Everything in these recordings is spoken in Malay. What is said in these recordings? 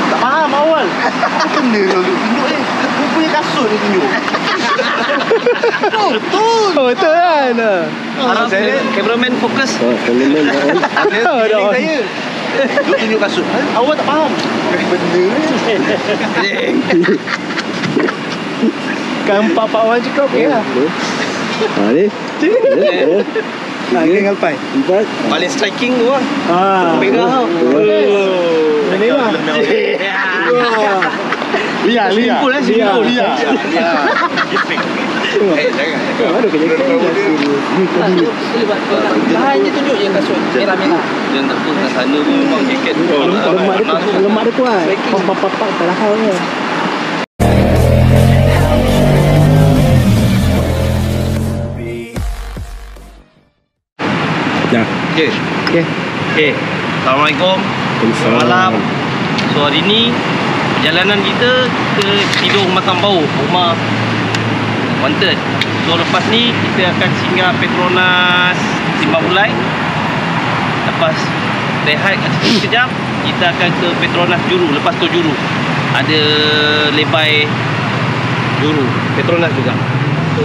Tak faham awal. Apa benda kau tunjuk ni? Aku punya kasut ni tunjuk. Betul. Oh, betul kan? Cameraman fokus. Cameraman Saya. Dia tunjuk kasut. Awal tak faham. Benda ni. Kan Pak Wan cakap okey lah. Ni. Tinggal 4. Paling striking tu lah. Pegang. Menewah. Lia. Simpul. Ada kerja Bahan je tunjuk je kasut merah-merah. Dia tak pun kat sana pun memang jaket. lemak dia kuat. Pak terlahau je. Dah. Okey. Assalamualaikum. Selamat malam. So hari ni perjalanan kita ke Tidung Makam Bau, rumah Wanted. So lepas ni kita akan singgah Petronas Simpang Ulai. Lepas rehat kat situ sekejap, kita akan ke Petronas Juru. Lepas tu Juru ada lebai Juru, Petronas juga. So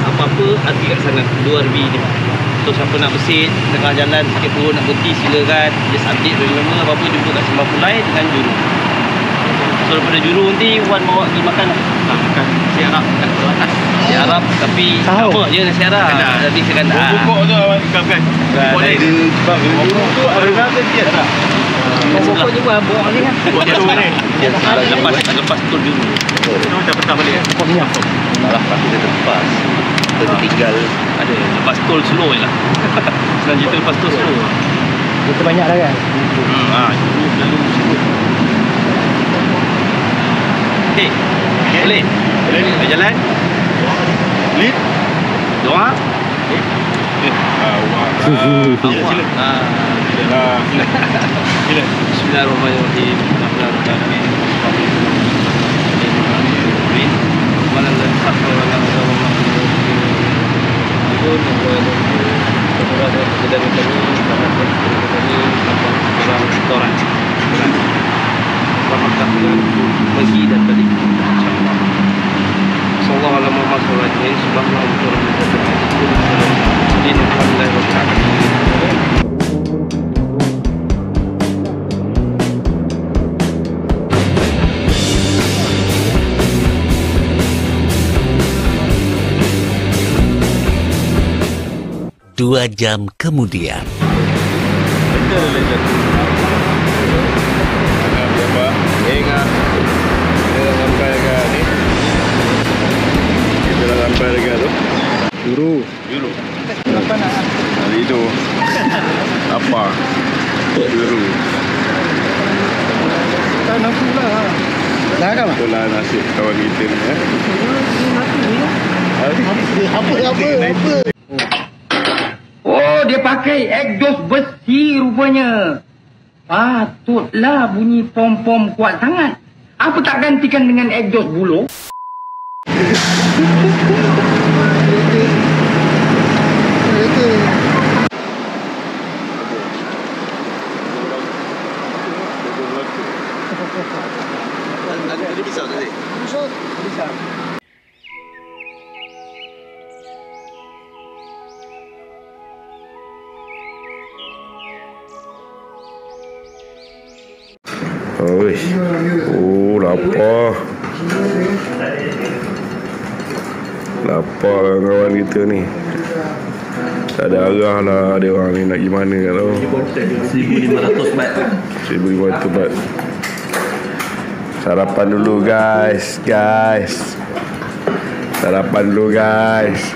apa-apa nanti kat sana 2 RB ni. So siapa nak besit tengah jalan sakit perut nak berhenti silakan. Just update bagaimana apa-apa jumpa kat Simpang Ulai dengan Juru. So daripada Juru nanti Wan bawa pergi makan lah. Makan nasi Arab kat atas. Nasi Arab tapi sama je nasi Arab. Nanti saya kata Bukuk tu awak ikan kan? Bukuk dia sebab bukuk tu ada rasa dia tak? Bukuk je buat bukuk ni kan. Bukuk jauh ni. Lepas tu Juru. Macam petang balik. Malah aku dah terlepas. Tertinggal ada lepas tol slow je lah. Senang cerita lepas tol slow. Itu banyak dah kan? Lalu situ. Okey. Boleh? Boleh jalan? Lead. Doa? Sila. Bismillahirrahmanirrahim. Pergi dan balik. Sallallahu alaihi wasallam. 2 jam kemudian. Sampai dekat tu. Juru. Apa nak? Hari tu. Apa? Juru. Tak nak pula. Dah kan? Itulah nasib kawan kita ni. Apa? Oh, dia pakai exhaust besi rupanya. Patutlah bunyi pom-pom kuat sangat. Apa tak gantikan dengan exhaust buluh? Ada pisau tadi? Bisa. Oi. Oh, lapar. Lapar kawan kita ni. Tak ada arah lah dia orang ni nak pergi mana kat tu. 1500 baht. 1500 baht. Sarapan dulu guys. Sarapan dulu guys.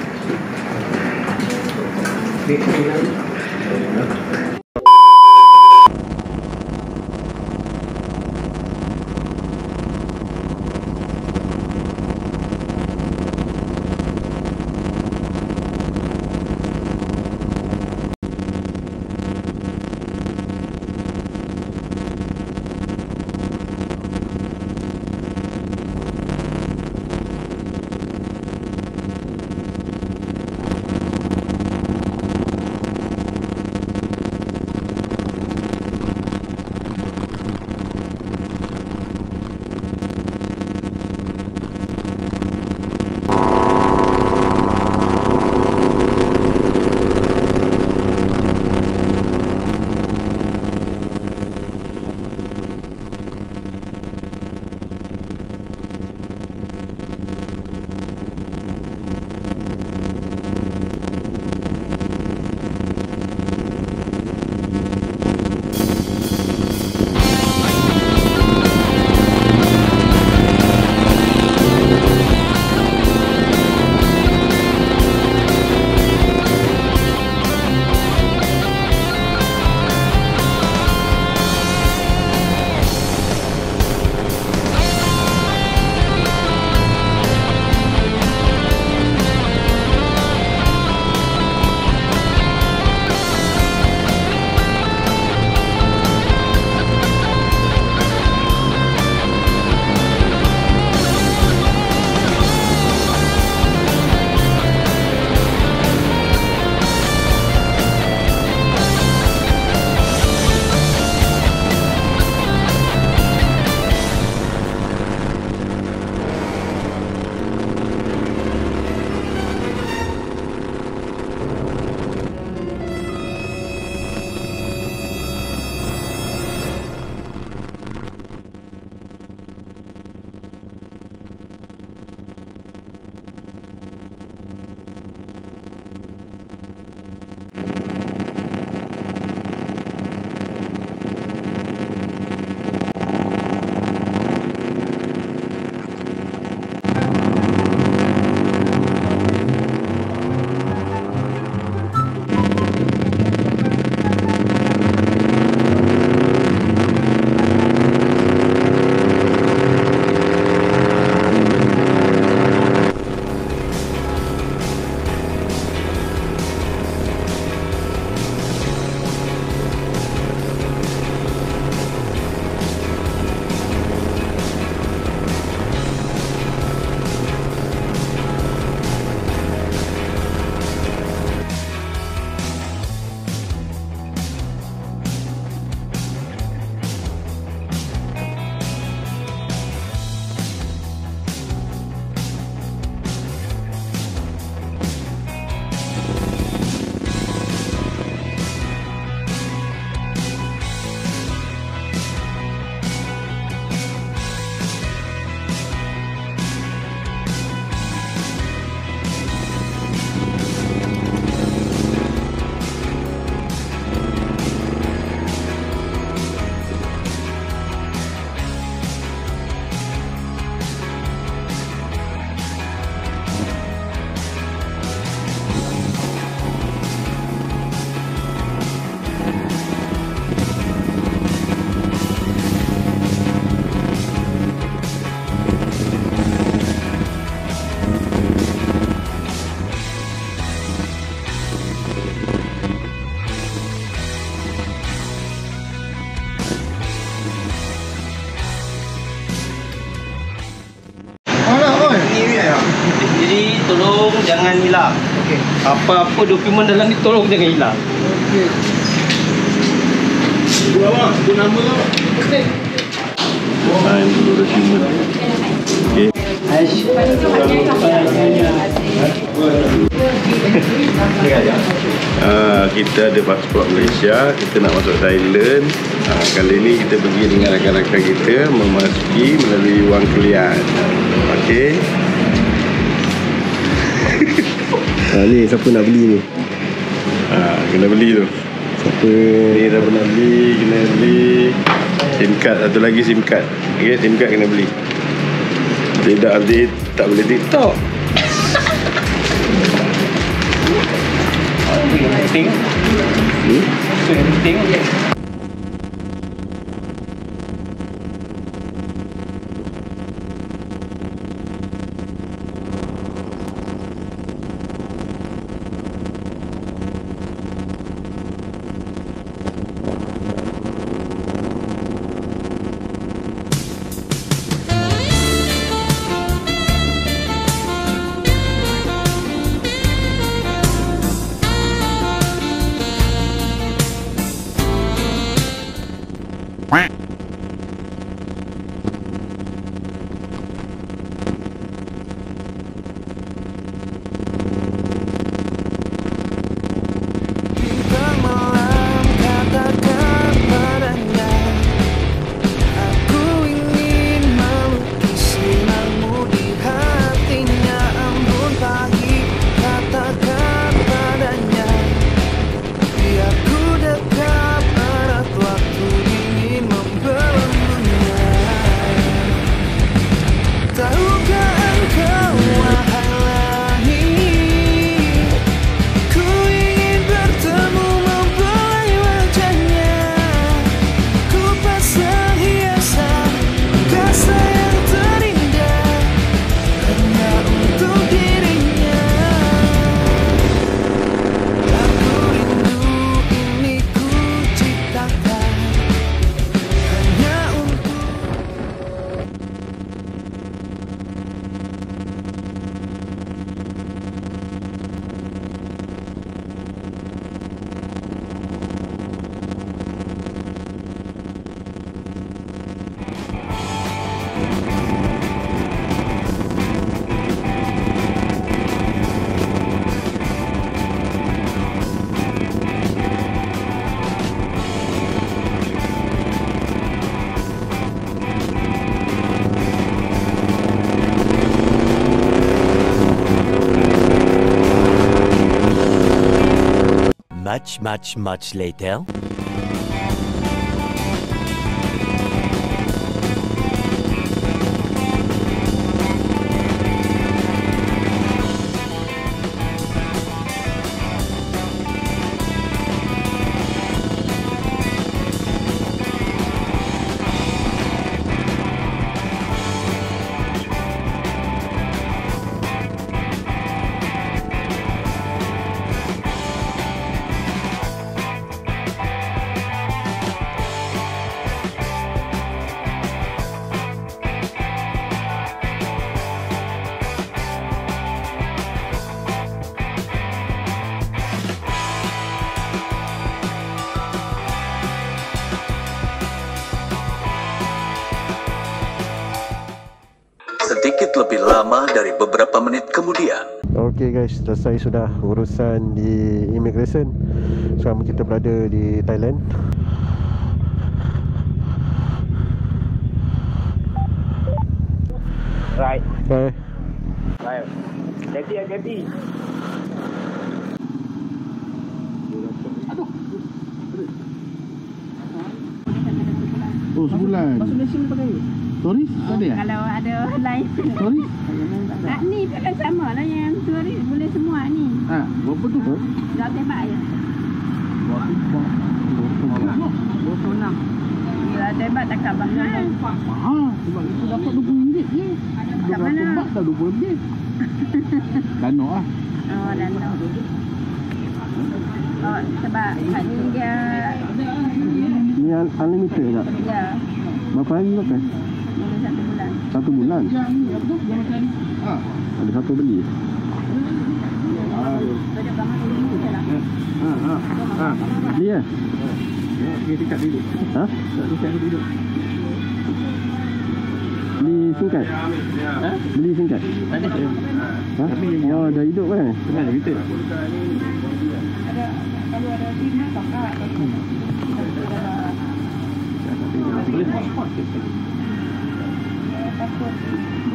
jangan hilang. Okey. Apa-apa dokumen dalam ni tolong jangan hilang. Okey. Sign dulu dokumen. Okey. Kita ada pasport Malaysia, kita nak masuk Thailand. Kali ni kita pergi dengan rakan-rakan kita memasuki melalui wang kelian. Okey. Ni siapa nak beli ni? Kena beli tu. Siapa? Ni dah pernah beli, kena beli. SIM card, satu lagi SIM card. Okey, SIM card kena beli. Tidak update, tak boleh TikTok. Penting. Penting. Much later. Sedikit lebih lama dari beberapa menit kemudian. Okey guys, selesai sudah urusan di immigration. Sekarang kita berada di Thailand. Right. Okay. Right. Hati-hati. Oh, sebulan. Masuk Malaysia pakai Toris ada ya? Kalau ada lain Toris? ni pun kan sama lah yang turis boleh semua ni. Berapa tu? Dah tembak je. 26. Bila tembak takkan mahal. Sebab itu dapat RM20 je. Kat mana? Tembak dah RM20 lebih. Danau lah. Oh, danau. Oh, sebab kat ni dia Ni unlimited tak? ya, Berapa hari pakai? boleh 1 bulan. 1 bulan? Ada satu beli? Beli lah. Dia dekat duduk. Ha? Dekat duduk. Beli singkat? Ha? Beli singkat? Tak ada. Ha? Oh, dah hidup kan? Tengah dah hidup. Kalau ada lima kakak.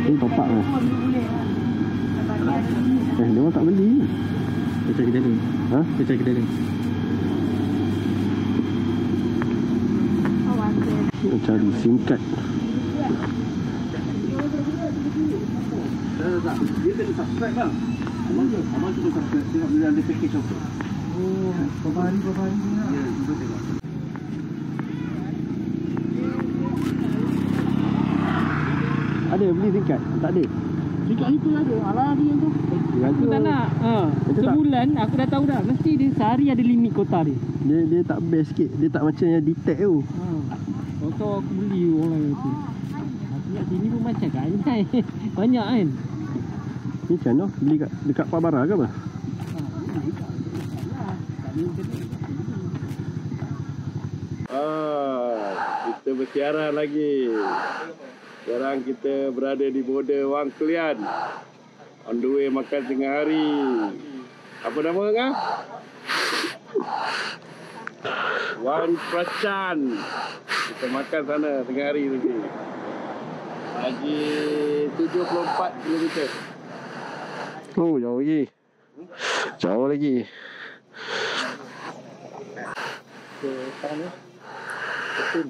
Ini topak lah. Dia orang tak beli. Dia cari kedai ni. Ha? Dia cari kedai ni. Dia cari singkat. Dia kena subscribe bang. Abang cuba subscribe. Tengok bila ada package apa. Oh, berapa hari ni lah. Ya, cuba tengok. Ada beli singkat? Tak ada. Dekat situ ada. Alah dia tu. Aku tak nak. Sebulan aku dah tahu dah. Mesti dia sehari ada limit kota dia. Dia tak best sikit. Dia tak macam yang detect tu. Kota aku beli orang tu. Aku kat sini pun macam kan. Banyak kan. Ni macam mana? Beli dekat Pak Bara ke apa? Kita bersiaran lagi. Sekarang kita berada di border Wang Kelian. On the way makan tengah hari. Apa nama kan? Wan Pracan. Kita makan sana tengah hari lagi. Lagi 74 km. Oh, jauh lagi. Jauh lagi. Sekarang ni. Betul.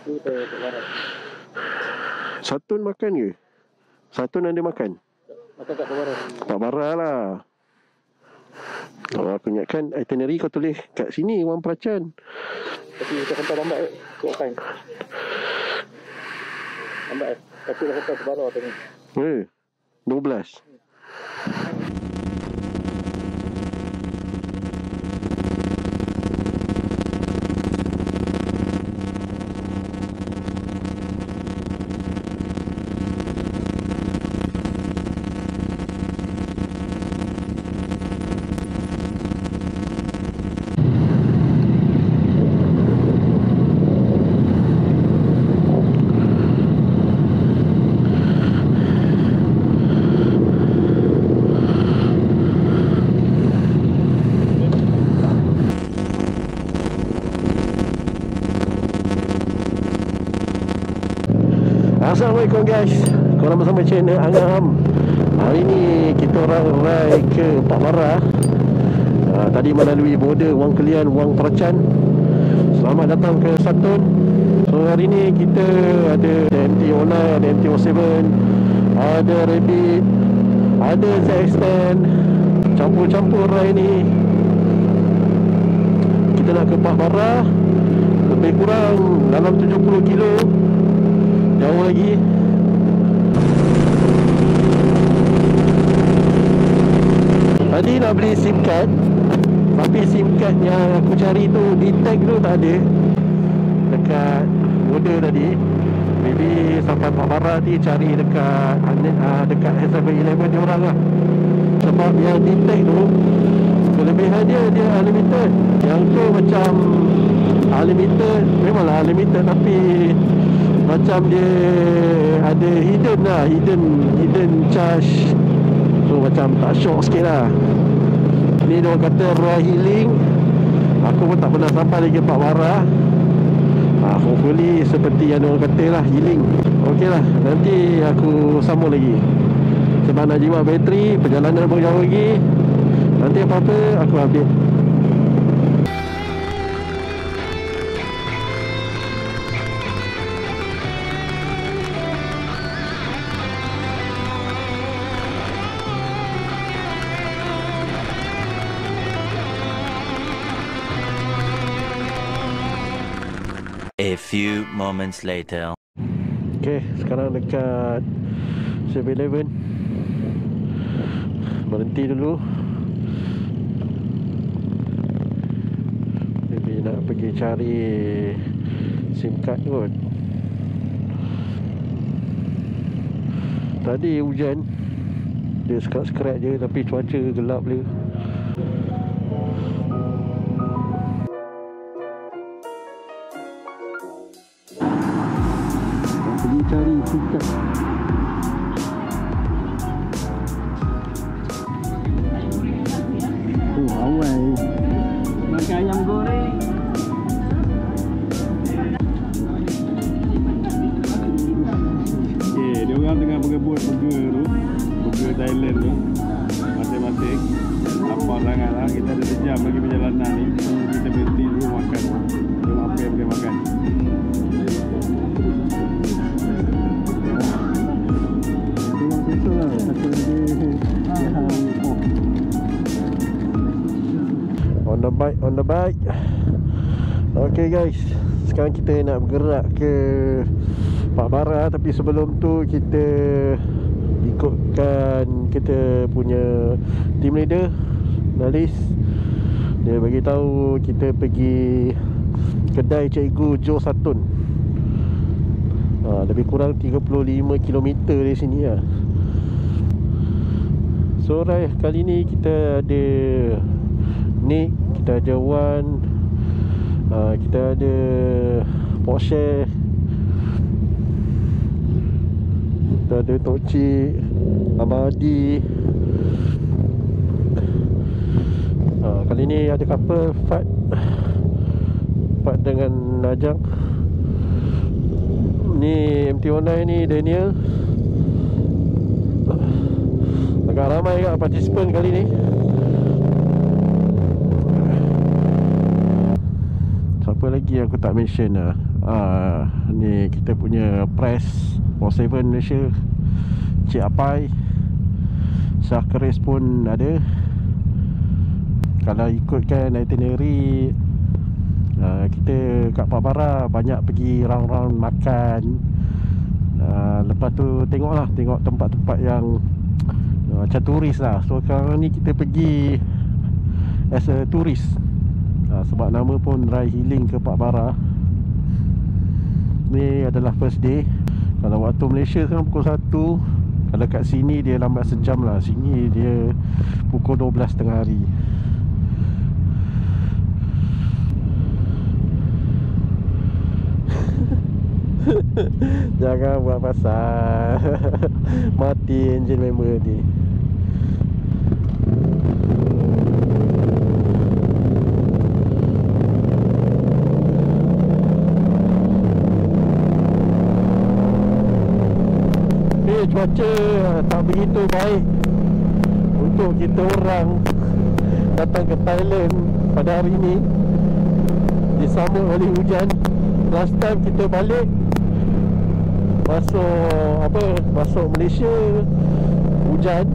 Itu Pak Barat. Satun makan ke? Satun ada makan? Makan kat Pak Barat. Pak Bara lah. Kalau aku ingatkan itinerary kau tulis kat sini Wan Pracan. Tapi kita hantar lambat ke? Kau time. Lambat eh? Tapi dah hantar Pak Barat tadi. 12. Assalamualaikum guys. Korang bersama channel Angam. Hari ni kita orang ride ke Pak Bara. Tadi melalui border Wang Kelian, Wang Pracan. Selamat datang ke Satun. So hari ni kita ada MT-09, ada MT-07, ada Rabbit, ada ZX-10. Campur-campur ride ni. Kita nak ke Pak Bara. Lebih kurang dalam 70 kilo. Jauh lagi. Tadi nak beli SIM card, tapi SIM card yang aku cari tu detect tu tak ada dekat border tadi. Maybe sampai Pak Bara ni cari dekat H7-11 dia orang lah. Sebab yang detect tu kelebihan dia unlimited. Yang tu macam unlimited, memanglah unlimited tapi macam dia ada hidden lah, hidden charge. So macam tak syok sikit lah. Ni dia orang kata Royal Healing. Aku pun tak pernah sampai lagi Pak Bara. Hopefully seperti yang dia orang kata lah, healing. Okey lah, nanti aku sambung lagi. Sebab nak jimat bateri, perjalanan pun jauh lagi. Nanti apa-apa aku update. A few moments later. Okay, sekarang dekat 7-11. Berhenti dulu. Maybe nak pergi cari SIM card kot. Tadi hujan. Dia sekat-sekat je tapi cuaca gelap dia. Pergi cari sikat. Oh, awal Makan ayam goreng. Okay, dia orang tengah berebut burger tu, burger Thailand tu, masing-masing. Lapar sangat lah, kita ada sejam lagi perjalanan ni, so kita berhenti dulu makan. Tengok apa yang boleh makan. tengok besok lah. Satu lagi on the bike. Okay guys, sekarang kita nak bergerak ke Pak Bara. Tapi sebelum tu kita ikutkan kita punya team leader Nalis. Dia bagi tahu kita pergi kedai Cikgu Jo Satun. Lebih kurang 35 km dari sini lah. So right, kali ni kita ada Nick, kita ada Wan, kita ada Porsche, kita ada Tok Cik, Abang Adi. Kali ni ada couple Fat dengan Najang. Ni MT-09 ni Daniel. Agak ramai kat participant kali ni. Siapa lagi yang aku tak mention lah. Ni kita punya press 47 Malaysia, Cik Apai, Syah Keris pun ada. Kalau ikutkan itinerary, kita kat Pak Bara banyak pergi round-round makan. Lepas tu tengok tempat-tempat yang macam turis lah. So sekarang ni kita pergi as a turis, sebab nama pun Rai Healing ke Pak Bara. Ni adalah first day. Kalau waktu Malaysia sekarang pukul 1, kalau kat sini dia lambat sejam lah. Sini dia pukul 12 tengah hari. Jangan buat pasal. Mati engine member ni. Cuaca tak begitu baik untuk kita orang datang ke Thailand pada hari ini. Disambut oleh hujan. Last time kita balik masuk Malaysia hujan.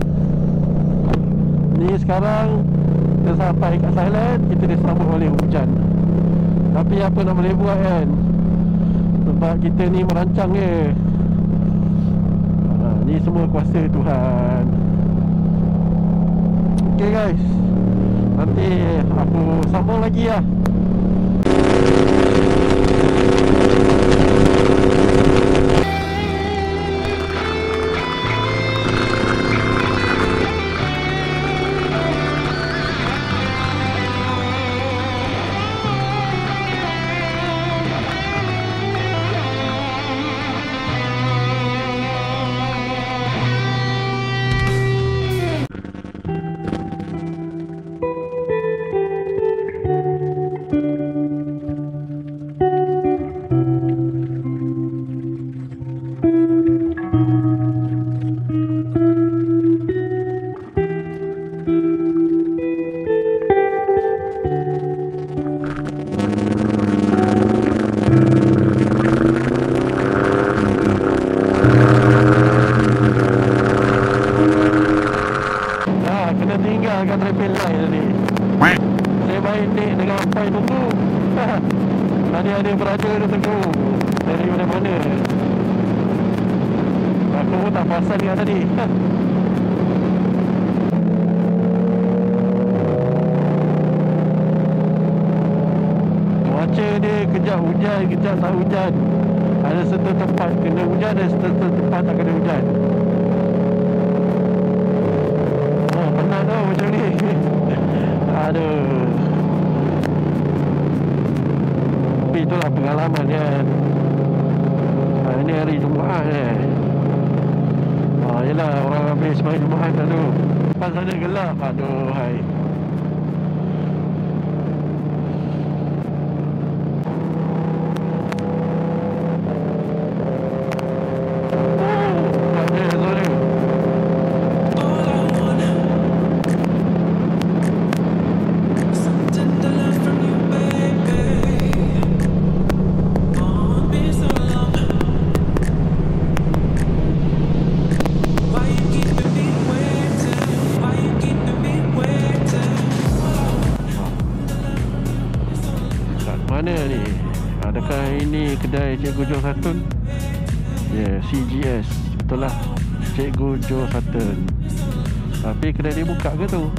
Ni sekarang kita sampai kat Thailand, kita disambut oleh hujan. Tapi apa nak boleh buat kan, sebab kita ni merancang je. Ni semua kuasa Tuhan. Okay guys, nanti aku sambung lagi lah. Kena tinggalkan traffic light tadi. Saya baik Nick dengan Pai tunggu. Tadi ada berada dia tunggu. Dari mana-mana. Aku pun tak perasan dia tadi. Cuaca dia kejap hujan, kejap tak hujan. Ada satu tempat kena hujan, ada satu tempat tak kena hujan. pengalaman kan. Ini hari Jumaat yelah, orang habis sembahyang Jumaat dah tu. Lepas sana gelap. Aduh hai. Mana ni? Adakah ini kedai Cikgu Jo Satun? Ya, CGS. Betul lah, Cikgu Jo Satun. Tapi kedai dia buka ke tu?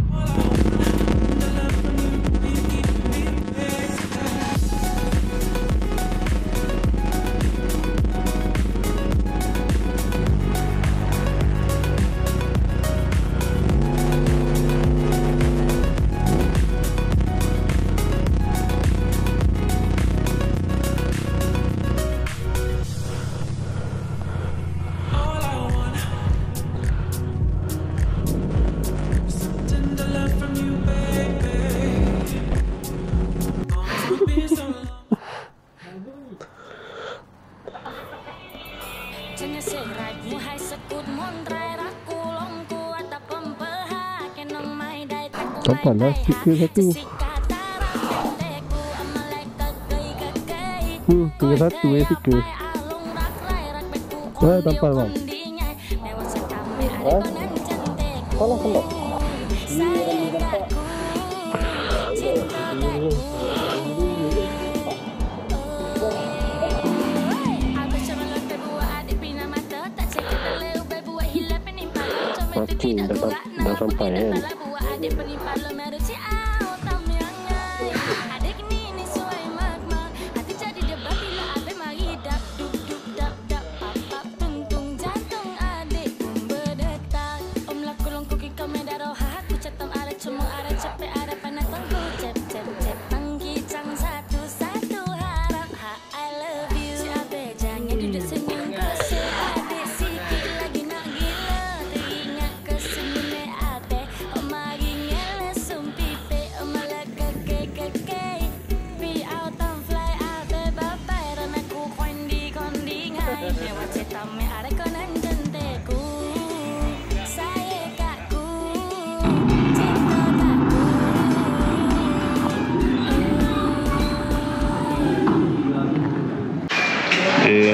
Tampak lah stiker satu. Tinggal satu stiker. Tampak bang. Salah. Makin dah sampai kan.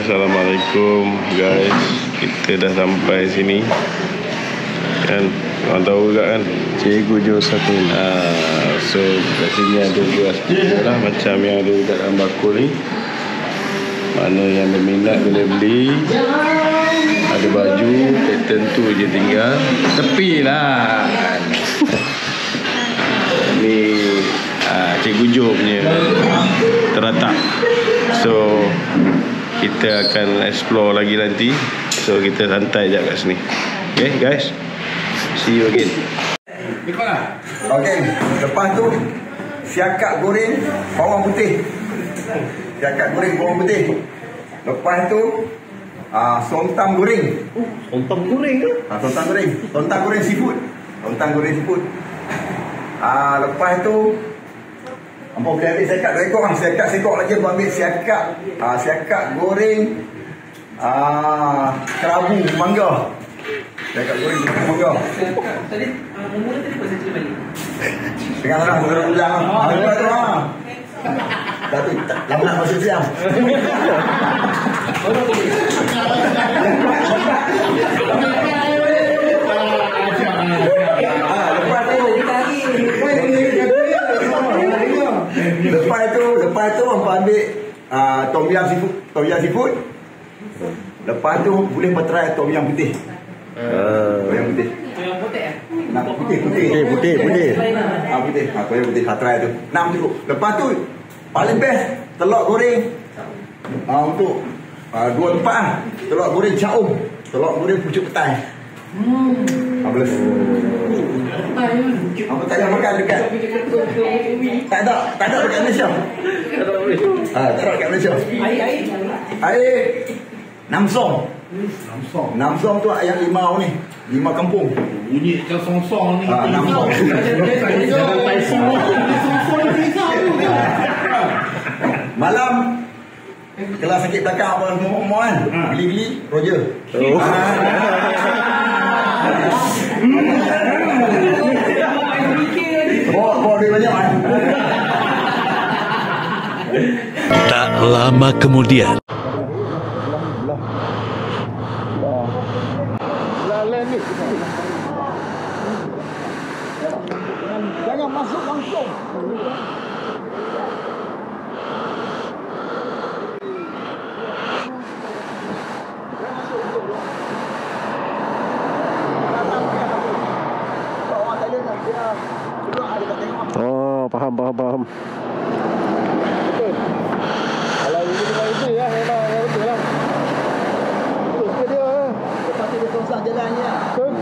Assalamualaikum guys, kita dah sampai sini kan, orang tahu juga kan Cikgu Jo Satun. So kat sini ada jual lah, macam yang ada dekat dalam bakul ni. Mana yang berminat boleh beli. Ada baju pattern tu je, tinggal tepi lah kan. Ni Cikgu Jo punya terletak. So kita akan explore lagi nanti. So kita santai je kat sini. Okay guys, see you again. Okay, lepas tu siakak goreng bawang putih. Siakak goreng bawang putih. Lepas tu sontang goreng. Sontang goreng ke? Sontang goreng. Sontang goreng seafood. Sontang goreng seafood. Lepas tu Ampun boleh ambil siakak 2 ekor lah. Siakak sekor lagi ampun ambil siakak. Siakak goreng kerabu mangga. Siakak goreng kerabu mangga. Tadi umur tadi apa saya cerita balik? Tengah lah, ulang lepas tu dah tu, lama nak masuk siang. Lepas tu ampun ambil tom yum seafood. Lepas tu boleh try tom yum putih. Tom yum putih. Nak putih. Putih. Putih. Try tu. Nak cukup. Lepas tu paling best telur goreng. Untuk 2 tempat lah. Telur goreng caum, telur goreng pucuk petai. 15. Apa tak ada makan dekat? Tak ada dekat Malaysia. Tak ada dekat Malaysia. Air 6 song. 6 song tu yang 5 ni. 5 kampung. Bunyi macam song-song ni. 6 song. Malam kalau sakit belakang apa semua kan, beli Roger. Bawa duit banyak kan. Tak lama kemudian. Jangan masuk langsung. Oh, faham. Kalau ini memang itu ya, memang betul lah. Betul ke dia? Lepas tu dia susah jalannya. Betul?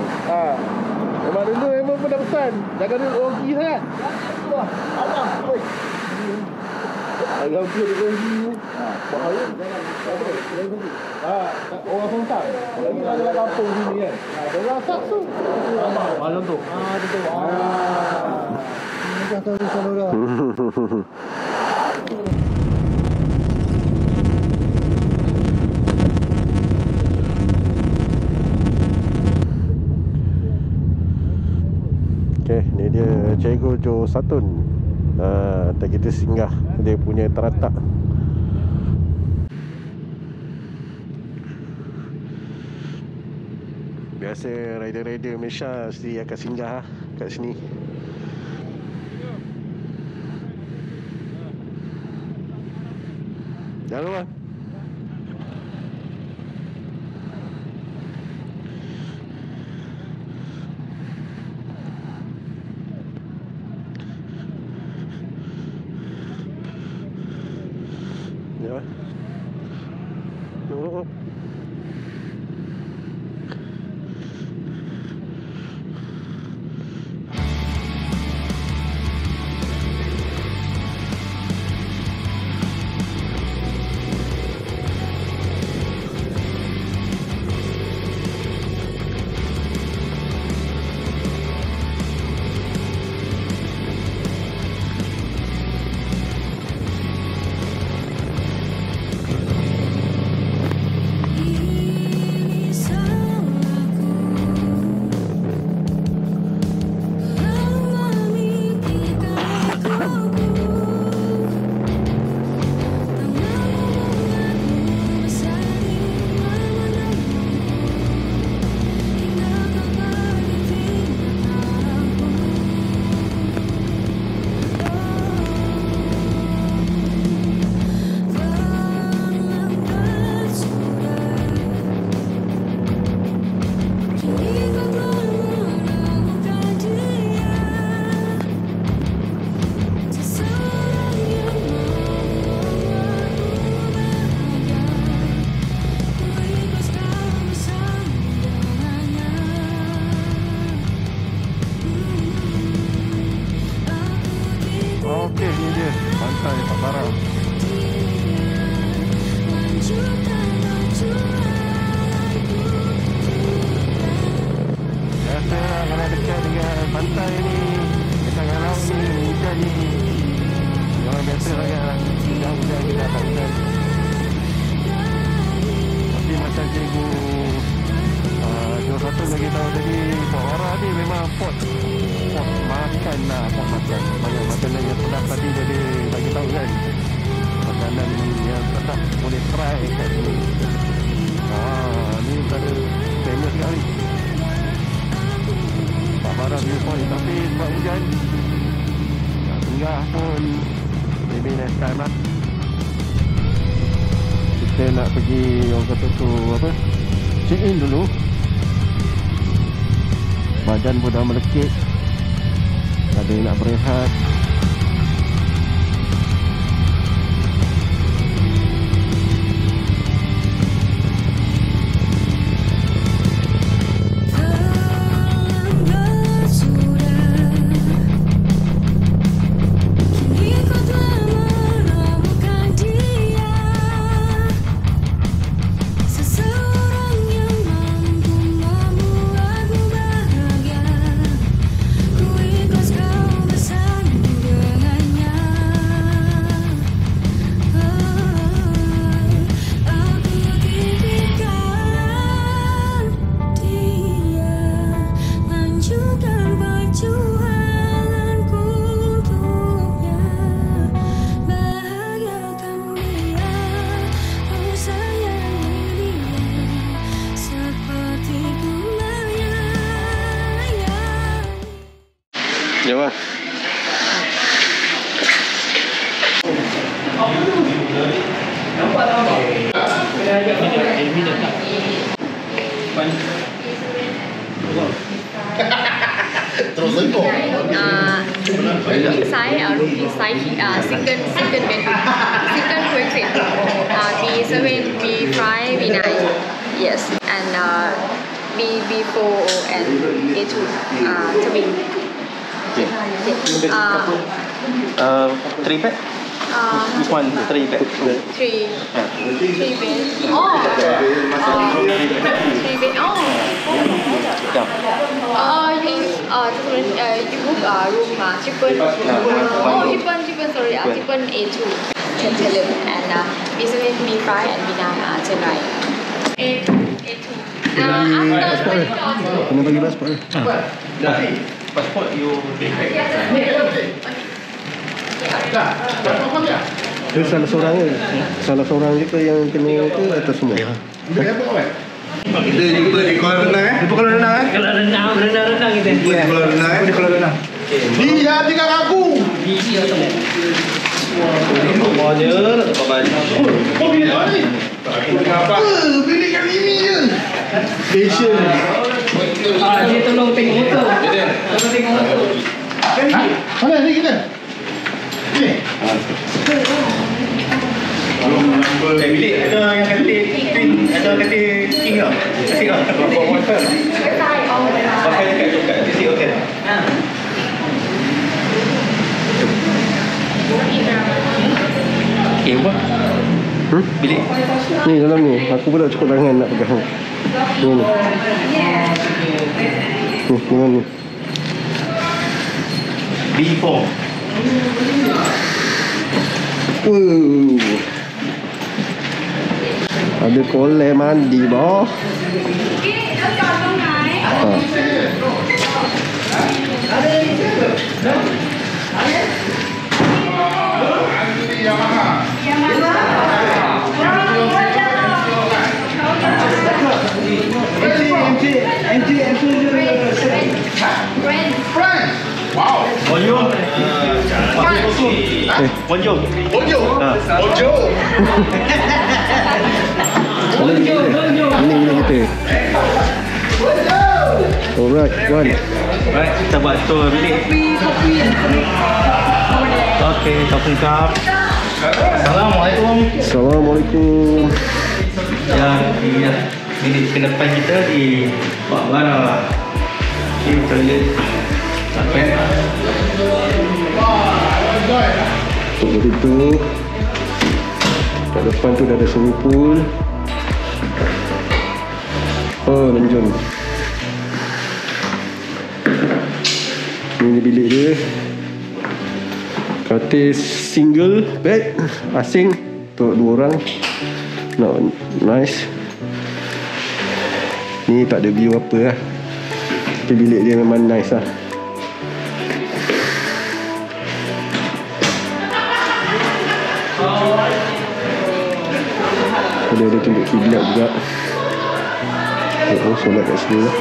Memang dulu memang pernah pesan. Jangan duduk rugi sangat. Alam, oi. Agak dia rugi. Bahaya. Orang Songtang. Lagi dalam kampung sini kan. Dia rasak tu. Malam tu. Betul. Dah tahu saudara. Okay, ni dia Cikgu Jo Satun. Tak kita singgah dia punya teratak. Biasa rider-rider Malaysia mesti akan singgah kat sini. Jangan lupa. Ya. Oh. Okey, ni dia pantai Pak Barang. Biasa kalau dekat dengan pantai ni, dekat laut ni, hujan ni, memang biasa sangat hujan kita akan hujan. Tapi macam cikgu Jo Satun lagi tahu tadi, Pak Barang ni memang pot makan lah, pot makan. Banyak makanan yang sedap tadi dia bagi tahu kan. Makanan yang sedap boleh try kat sini. Ni ada famous sekali Pak Barang viewpoint. Tapi sebab hujan nak singgah pun maybe next time lah. Kita nak pergi orang kata tu apa, check in dulu. Badan pun dah melekit, ada yang nak berehat. Jom lah. Terus lagi. Inside room inside second bedroom, second quick B7, B5, B9, yes, and B4 and A2 twin. Three bed? This one, three bed. Three bed. Oh, three bed. Oh. You book room triple. Oh, triple. Sorry, triple A2. Tantalum and B7, B5 and B9 tonight. A2. After Kena bagi pasport. Pasport you Itu salah seorang je. Salah seorang je ke yang kena ke atau semua? Kita jumpa di kolam renang Jumpa kolam renang Kalau renang kita. Jumpa di kolam renang Di kolam renang Dia tinggal aku. Semuanya tak banyak. Kau bilik mana ni? Apa? Bilik kali ini je. Station. Dia tolong tengok motor. Tolong tengok motor. Mana ni kita? Ni. Bilik ada yang katil twin Ada katil king tau Kasih tau Pakai dekat tu kat sisi hotel Apa? Bilik Ni dalam ni. Aku pula cukup tangan nak pegang. Ni. Ni, dengan ni. B4. Ada kolam mandi boh. Wow. Bonjour. Bonjour. Bonjour. Bonjour. Ini kita. Alright, one. Right, kita buat tour bilik. Okey, coffee cup. Assalamualaikum. Assalamualaikum. Ya, bilik ke depan kita di Pak Bara. Ini toilet. Sampai. Tutup. Kat depan tu dah ada swimming pool. Oh, lanjut. Ini bilik dia. Katil single bed asing untuk 2 orang. No, nice. Ni tak ada view apa lah. Tapi bilik dia memang nice lah. Ada tunjuk kiblat juga. Oh, solat kat sini lah.